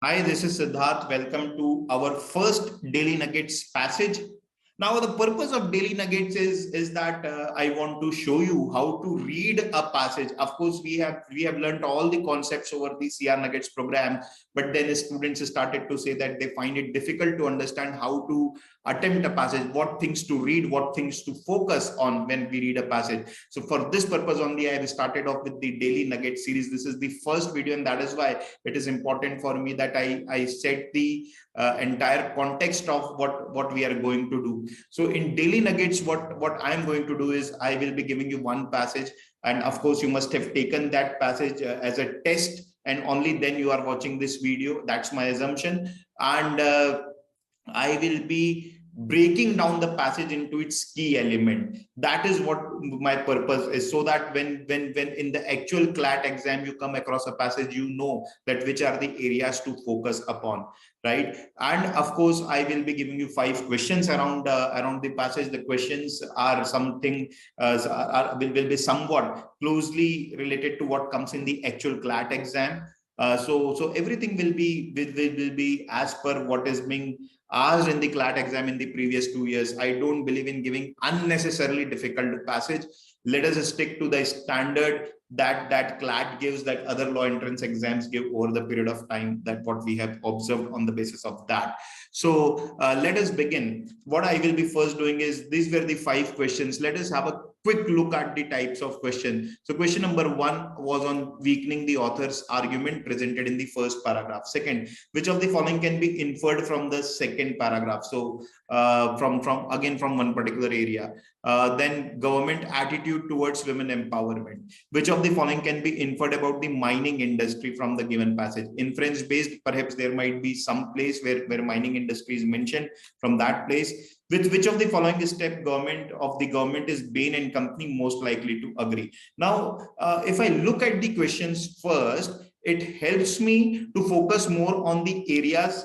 Hi, this is Siddharth. Welcome to our first Daily Nuggets passage. Now, the purpose of Daily Nuggets is that I want to show you how to read a passage. Of course, we have learned all the concepts over the CR Nuggets program, but then students started to say that they find it difficult to understand how to attempt a passage, what things to read, what things to focus on when we read a passage. So for this purpose only, I have started off with the Daily Nugget series. This is the first video, and that is why it is important for me that I set the entire context of what we are going to do. So in Daily Nuggets, what I am going to do is I will be giving you one passage, and of course you must have taken that passage as a test, and only then you are watching this video. That's my assumption. And I will be breaking down the passage into its key element. That is what my purpose is, so that when in the actual CLAT exam you come across a passage, you know that which are the areas to focus upon, right? And of course I will be giving you 5 questions around the passage. The questions are something will be somewhat closely related to what comes in the actual CLAT exam. So everything will be as per what is being asked in the CLAT exam in the previous 2 years. I don't believe in giving unnecessarily difficult passage. Let us stick to the standard that CLAT gives, that other law entrance exams give over the period of time, that what we have observed on the basis of that. So let us begin. What I will be first doing is, these were the 5 questions. Let us have a quick look at the types of questions. So question number 1 was on weakening the author's argument presented in the first paragraph. Second, which of the following can be inferred from the second paragraph? So from one particular area. Then government attitude towards women empowerment. Which of the following can be inferred about the mining industry from the given passage? Inference based, perhaps there might be some place where mining industry is mentioned. From that place, with which of the following step government is Bain and company most likely to agree? Now, if I look at the questions first, it helps me to focus more on the areas.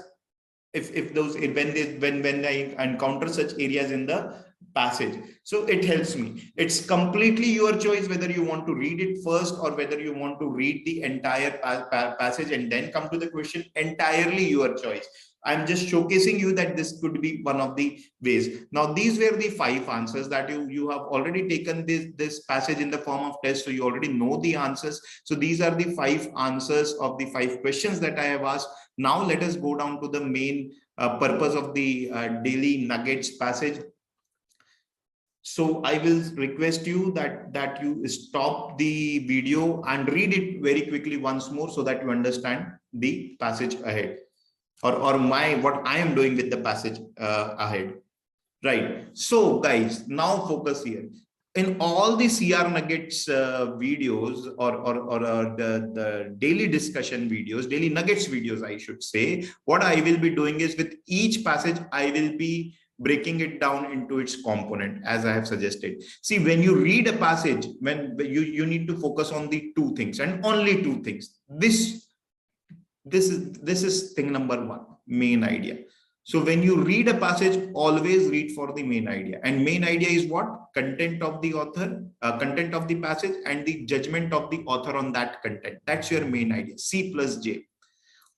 If those when I encounter such areas in the passage, so it helps me. It's completely your choice whether you want to read it first or whether you want to read the entire passage and then come to the question. Entirely your choice. I'm just showcasing you that this could be one of the ways. Now, these were the 5 answers that you have already taken this passage in the form of test, so you already know the answers. So these are the 5 answers of the 5 questions that I have asked. Now let us go down to the main purpose of the Daily Nuggets passage. So I will request you that you stop the video and read it very quickly once more, so that you understand the passage ahead, or what I am doing with the passage ahead. Right. So guys, now focus here. In all the CR Nuggets videos, or the daily discussion videos, daily Nuggets videos, I should say, what I will be doing is, with each passage, I will be breaking it down into its component, as I have suggested. See, when you read a passage, when you need to focus on the 2 things and only 2 things. This is thing number 1, main idea. So when you read a passage, always read for the main idea. And main idea is what? Content of the author, content of the passage, and the judgment of the author on that content. That's your main idea. C plus J.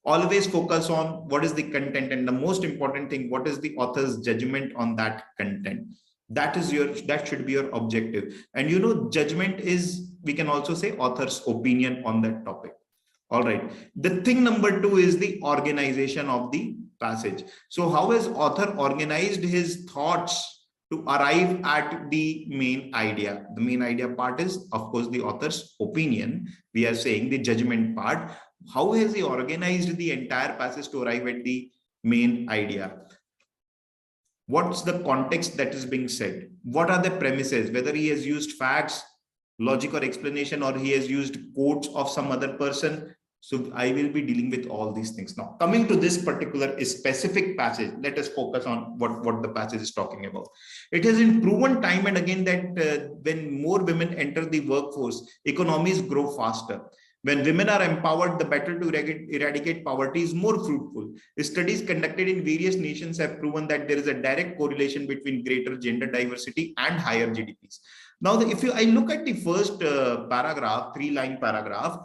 Always focus on what is the content, and the most important thing, what is the author's judgment on that content. That should be your objective. And judgment is, we can also say, author's opinion on that topic. All right. The thing number 2 is the organization of the passage. So how has author organized his thoughts to arrive at the main idea? The main idea part is, of course, the author's opinion. We are saying the judgment part. How has he organized the entire passage to arrive at the main idea? What's the context that is being said? What are the premises? Whether he has used facts, logic, or explanation, or he has used quotes of some other person. So I will be dealing with all these things. Now, coming to this particular specific passage, let us focus on what the passage is talking about. It has been proven time and again that when more women enter the workforce, economies grow faster. When women are empowered, the battle to eradicate poverty is more fruitful. Studies conducted in various nations have proven that there is a direct correlation between greater gender diversity and higher GDPs. Now, I look at the first paragraph, 3-line paragraph,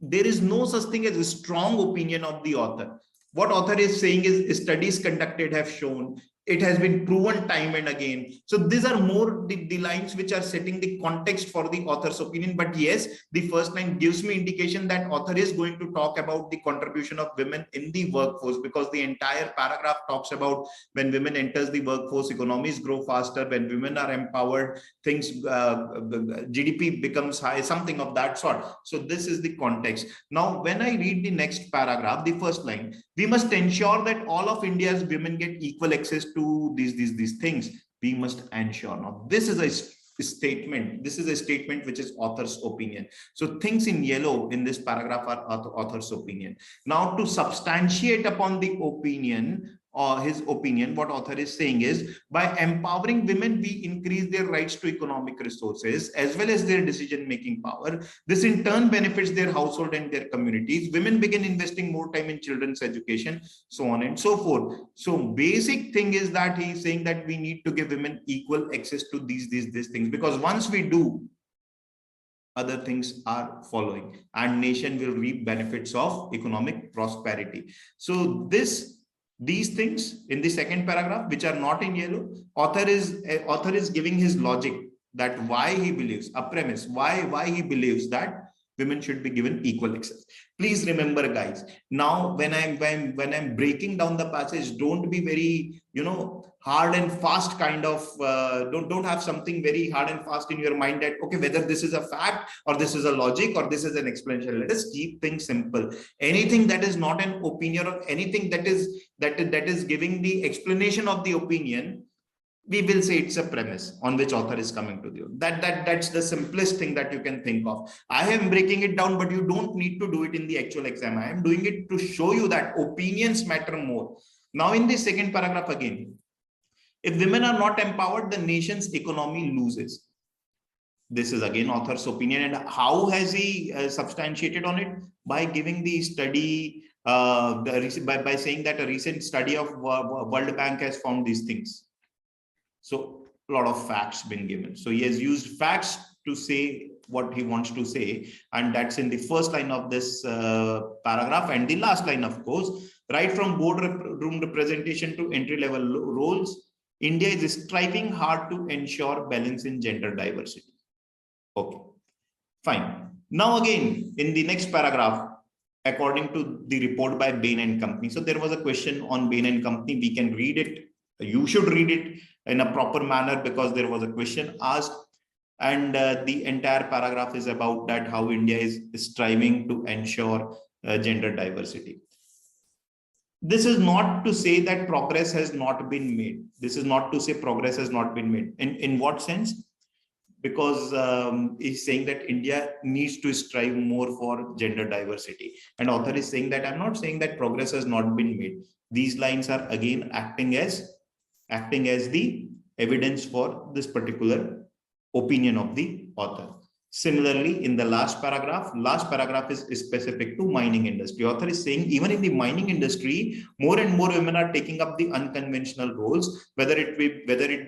there is no such thing as a strong opinion of the author. What author is saying is studies conducted have shown, it has been proven time and again. So these are more the lines which are setting the context for the author's opinion. But yes, the first line gives me indication that author is going to talk about the contribution of women in the workforce, because the entire paragraph talks about when women enters the workforce, economies grow faster. When women are empowered, things GDP becomes high, something of that sort. So this is the context. Now when I read the next paragraph, the first line, we must ensure that all of India's women get equal access to these things. We must ensure. Now this is a statement. This is a statement which is author's opinion. So things in yellow in this paragraph are author's opinion. Now to substantiate upon the opinion, or his opinion, what author is saying is, by empowering women, we increase their rights to economic resources as well as their decision-making power. This in turn benefits their household and their communities. Women begin investing more time in children's education, so on and so forth. So basic thing is that he is saying that we need to give women equal access to these things, because once we do, other things are following and nation will reap benefits of economic prosperity. So these things in the second paragraph, which are not in yellow, author is giving his logic that why he believes, a premise, why he believes that women should be given equal access. Please remember, guys, now when I'm breaking down the passage, don't be very, hard and fast kind of, don't have something very hard and fast in your mind that, okay, whether this is a fact or this is a logic or this is an explanation. Let us keep things simple. Anything that is not an opinion or anything that is giving the explanation of the opinion, we will say it's a premise on which author is coming to you. That's the simplest thing that you can think of. I am breaking it down, but you don't need to do it in the actual exam. I am doing it to show you that opinions matter more. Now in the second paragraph again, if women are not empowered, the nation's economy loses. This is again author's opinion. And how has he substantiated on it? By giving the study, by saying that a recent study of World Bank has found these things. So a lot of facts been given. So he has used facts to say what he wants to say. And that's in the first line of this paragraph. And the last line, of course, right from boardroom representation to entry-level roles, India is striving hard to ensure balance in gender diversity. Okay, fine. Now again, in the next paragraph, according to the report by Bain and Company. So there was a question on Bain and Company. We can read it. You should read it in a proper manner because there was a question asked. And the entire paragraph is about that, how India is striving to ensure gender diversity. This is not to say that progress has not been made. This is not to say progress has not been made. In what sense? Because he's saying that India needs to strive more for gender diversity. And author is saying that I'm not saying that progress has not been made. These lines are again acting as the evidence for this particular opinion of the author. Similarly, in the last paragraph is specific to mining industry. Author is saying even in the mining industry, more and more women are taking up the unconventional roles, whether it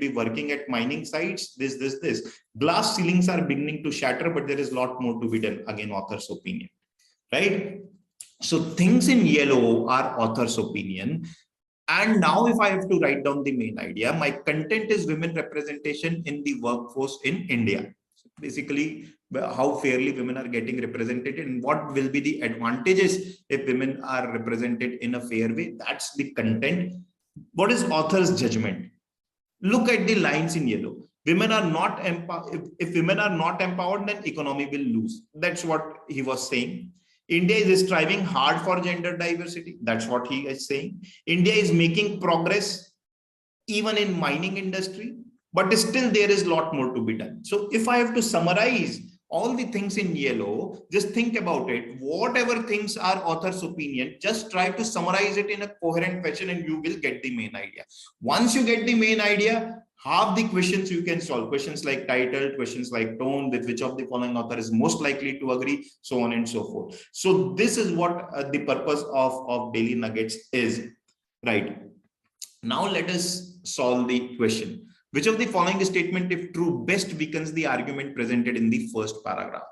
be working at mining sites, this. Glass ceilings are beginning to shatter, but there is a lot more to be done. Again, author's opinion, right? So things in yellow are author's opinion. And now if I have to write down the main idea, my content is women representation in the workforce in India. Basically, how fairly women are getting represented and what will be the advantages if women are represented in a fair way. That's the content. What is author's judgment? Look at the lines in yellow. Women are not empowered. If women are not empowered, then economy will lose. That's what he was saying. India is striving hard for gender diversity. That's what he is saying. India is making progress even in mining industry, but still there is a lot more to be done. So if I have to summarize all the things in yellow, just think about it. Whatever things are author's opinion, just try to summarize it in a coherent fashion and you will get the main idea. Once you get the main idea, half the questions you can solve. Questions like title, questions like tone, with which of the following author is most likely to agree, so on and so forth. So this is what the purpose of Daily Nuggets is, right? Now let us solve the question. Which of the following statement, if true, best weakens the argument presented in the first paragraph?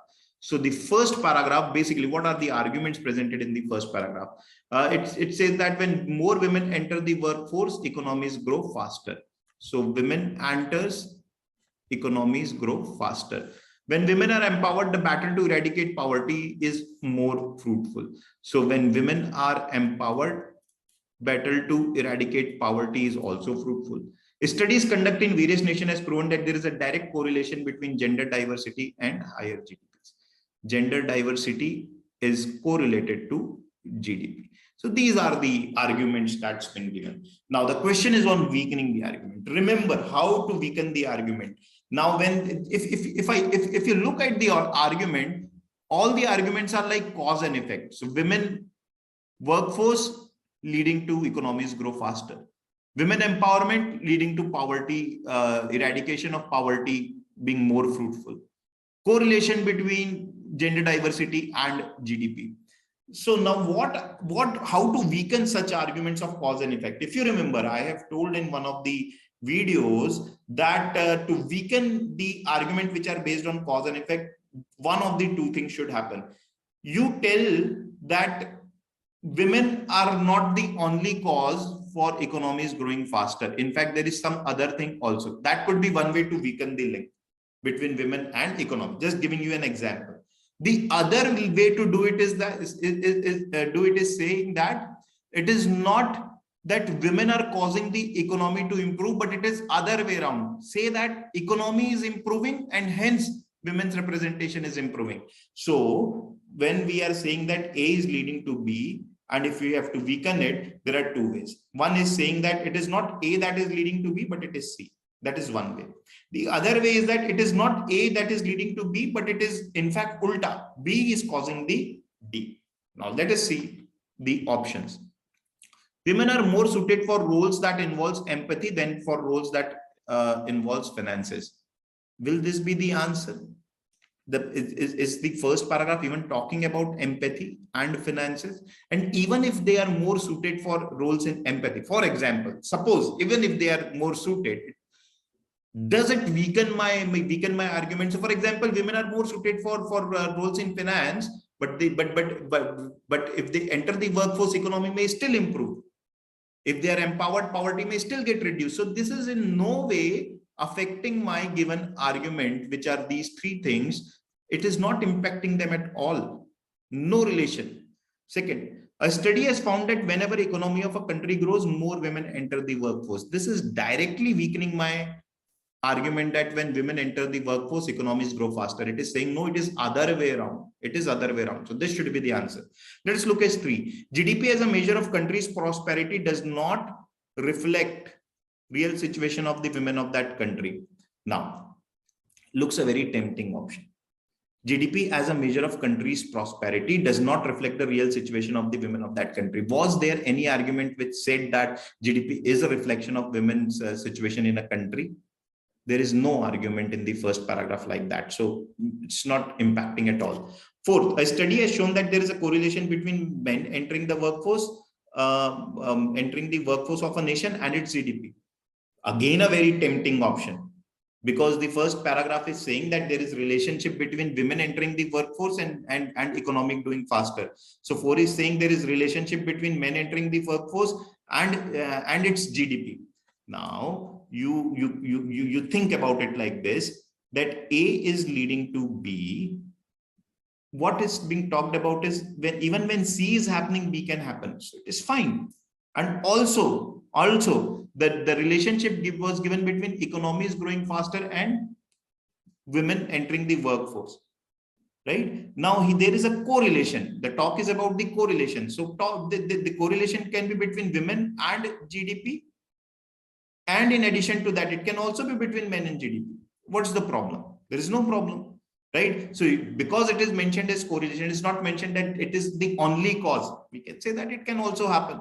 So the first paragraph, basically, what are the arguments presented in the first paragraph? It says that when more women enter the workforce, economies grow faster. So women enters, economies grow faster. When women are empowered, the battle to eradicate poverty is more fruitful. So when women are empowered, battle to eradicate poverty is also fruitful. Studies conducted in various nations has proven that there is a direct correlation between gender diversity and higher GDPs. Gender diversity is correlated to GDP. So these are the arguments that's been given. Now the question is on weakening the argument. Remember how to weaken the argument. Now, when if you look at the argument, all the arguments are like cause and effect. So women workforce leading to economies grow faster. Women empowerment leading to poverty, eradication of poverty being more fruitful. Correlation between gender diversity and GDP. So now how to weaken such arguments of cause and effect? If you remember, I have told in one of the videos that to weaken the argument which are based on cause and effect, one of the two things should happen. You tell that women are not the only cause for economies growing faster. In fact, there is some other thing also. That could be one way to weaken the link between women and economy. Just giving you an example. The other way to do it is saying that it is not that women are causing the economy to improve, but it is other way around. Say that economy is improving and hence women's representation is improving. So when we are saying that A is leading to B, and if we have to weaken it, there are two ways. One is saying that it is not A that is leading to B, but it is C. That is one way. The other way is that it is not A that is leading to B, but it is in fact ulta. B is causing the D. Now let us see the options. Women are more suited for roles that involves empathy than for roles that involves finances. Will this be the answer? Is the first paragraph even talking about empathy and finances? And even if they are more suited for roles in empathy, for example, suppose even if they are more suited, does it weaken my argument? So for example, women are more suited for roles in finance, but if they enter the workforce, economy may still improve. If they are empowered, poverty may still get reduced. So this is in no way affecting my given argument, which are these three things. It is not impacting them at all. No relation. Second, a study has found that whenever economy of a country grows, more women enter the workforce. This is directly weakening my argument that when women enter the workforce, economies grow faster. It is saying, no, it is other way around. It is other way around. So this should be the answer. Let us look at 3. GDP as a measure of country's prosperity does not reflect real situation of the women of that country. Now, looks a very tempting option. GDP as a measure of country's prosperity does not reflect the real situation of the women of that country. Was there any argument which said that GDP is a reflection of women's situation in a country? There is no argument in the first paragraph like that. So it's not impacting at all. 4th, a study has shown that there is a correlation between men entering the workforce of a nation and its GDP. Again, a very tempting option, because the first paragraph is saying that there is relationship between women entering the workforce and economic doing faster. So 4 is saying there is relationship between men entering the workforce and its GDP. Now, you think about it like this, that A is leading to B. What is being talked about is even when C is happening, B can happen. So it is fine. And also the relationship was given between economies growing faster and women entering the workforce. Right now, there is a correlation. The talk is about the correlation. So the correlation can be between women and GDP. And in addition to that, it can also be between men and GDP. What's the problem? There is no problem, right? So because it is mentioned as correlation, it's not mentioned that it is the only cause. We can say that it can also happen.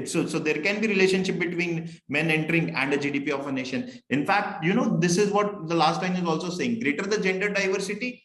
So there can be relationship between men entering and a GDP of a nation. In fact, this is what the last line is also saying. Greater the gender diversity,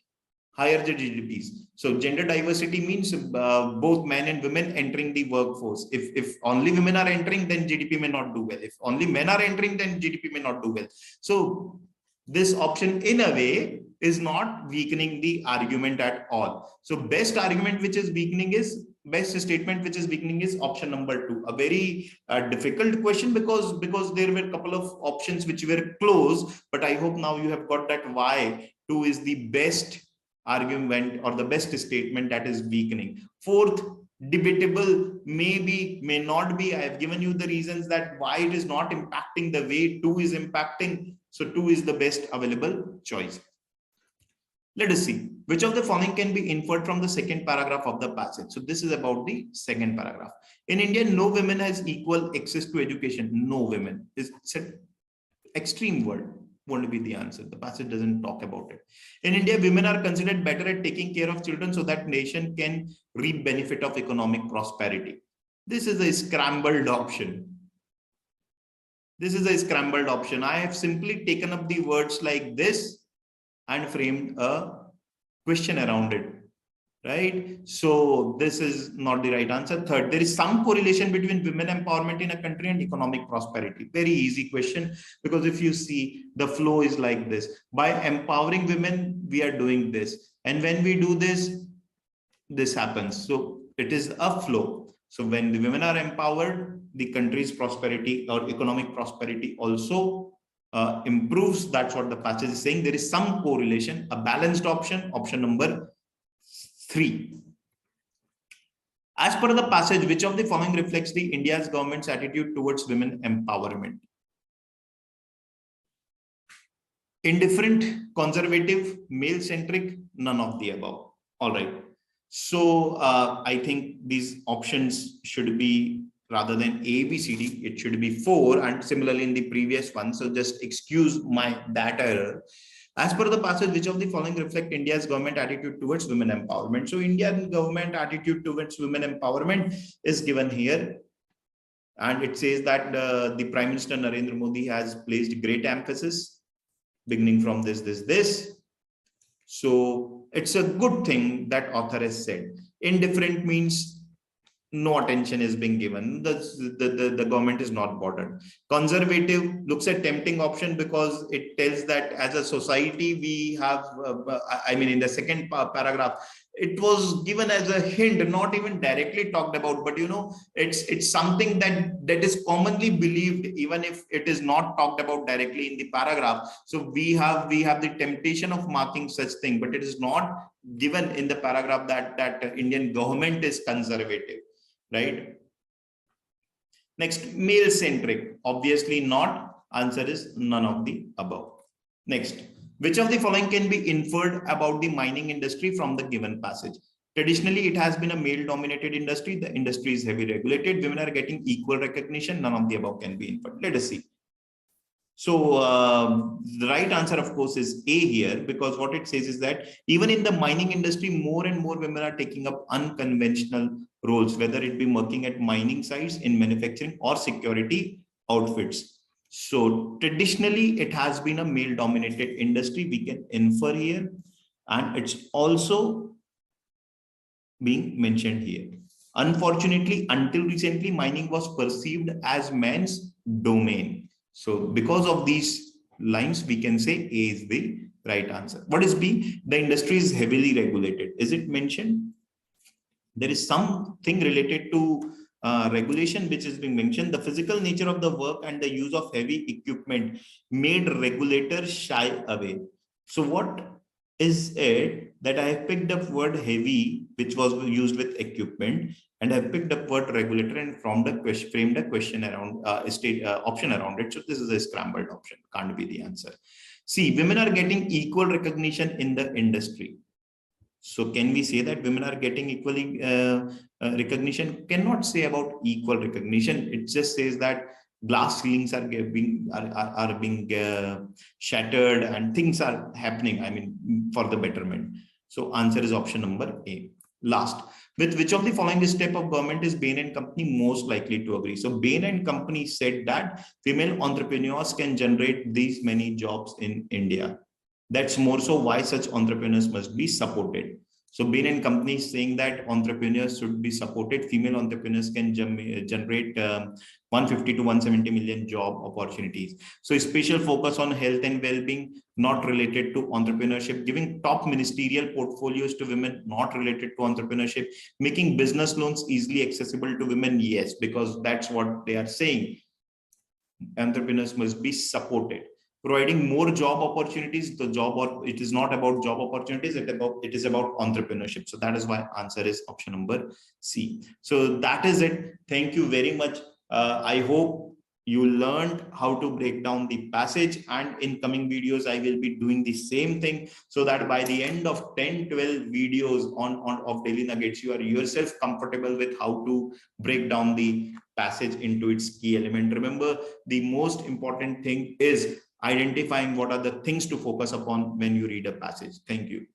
higher the GDPs. So gender diversity means both men and women entering the workforce. If only women are entering, then GDP may not do well. If only men are entering, then GDP may not do well. So this option in a way is not weakening the argument at all. So best argument which is weakening is, best statement which is weakening is option number 2. A very difficult question because there were a couple of options which were close, but I hope now you have got that why 2 is the best argument or the best statement that is weakening. Fourth, debatable, maybe, may not be. I have given you the reasons that why it is not impacting the way 2 is impacting. So 2 is the best available choice. Let us see which of the following can be inferred from the second paragraph of the passage. So this is about the second paragraph. In India, no women has equal access to education. No women is an extreme word. Won't be the answer. The passage doesn't talk about it. In India, women are considered better at taking care of children so that nation can reap benefit of economic prosperity. This is a scrambled option. This is a scrambled option. I have simply taken up the words like this and framed a question around it, right? So this is not the right answer. Third, there is some correlation between women empowerment in a country and economic prosperity. Very easy question, because if you see, the flow is like this. By empowering women, we are doing this. And when we do this, this happens. So it is a flow. So when the women are empowered, the country's prosperity or economic prosperity also improves. That's what the passage is saying. There is some correlation, a balanced option, option number 3. As per the passage, which of the following reflects the India's government's attitude towards women empowerment? Indifferent, conservative, male-centric, none of the above. All right. So I think these options should be, rather than A, B, C, D, it should be 4, and similarly in the previous one. So just excuse that error. As per the passage, which of the following reflect India's government attitude towards women empowerment? So Indian government attitude towards women empowerment is given here. And it says that the Prime Minister Narendra Modi has placed great emphasis, beginning from this. So it's a good thing that author has said. Indifferent means no attention is being given. The government is not bothered. Conservative looks at tempting option because it tells that as a society we have, in the second paragraph, it was given as a hint, not even directly talked about, but it's something that is commonly believed, even if it is not talked about directly in the paragraph. So we have the temptation of marking such thing, but it is not given in the paragraph that Indian government is conservative. Right? Next, male centric, obviously not. Answer is none of the above. Next, which of the following can be inferred about the mining industry from the given passage? Traditionally, it has been a male dominated industry. The industry is heavily regulated. Women are getting equal recognition. None of the above can be inferred. Let us see. So the right answer, of course, is A here, because what it says is that even in the mining industry, more and more women are taking up unconventional roles, whether it be working at mining sites, in manufacturing, or security outfits. So traditionally, it has been a male dominated industry. We can infer here, and it's also being mentioned here. Unfortunately, until recently, mining was perceived as men's domain. So because of these lines, we can say A is the right answer. What is B? The industry is heavily regulated. Is it mentioned? There is something related to regulation which is being mentioned. The physical nature of the work and the use of heavy equipment made regulators shy away. So what is it that I have picked up word heavy, which was used with equipment, and I picked up word regulator and framed a question around option around it. So this is a scrambled option. Can't be the answer. See, women are getting equal recognition in the industry. So can we say that women are getting equally recognition? Cannot say about equal recognition. It just says that glass ceilings are being shattered and things are happening, for the betterment. So answer is option number A. Last, with which of the following step of government is Bain and Company most likely to agree? So Bain and Company said that female entrepreneurs can generate these many jobs in India. That's more so why such entrepreneurs must be supported. So Bain and Company is saying that entrepreneurs should be supported. Female entrepreneurs can generate 150 to 170 million job opportunities. So special focus on health and well-being, not related to entrepreneurship. Giving top ministerial portfolios to women, not related to entrepreneurship. Making business loans easily accessible to women, yes, because that's what they are saying. Entrepreneurs must be supported. Providing more job opportunities, the job, or it is not about job opportunities, it is about entrepreneurship. So that is why answer is option number C. So that is it. Thank you very much. I hope you learned how to break down the passage, and in coming videos I will be doing the same thing, so that by the end of 10-12 videos on of daily nuggets, you are yourself comfortable with how to break down the passage into its key element. Remember, the most important thing is identifying what are the things to focus upon when you read a passage. Thank you.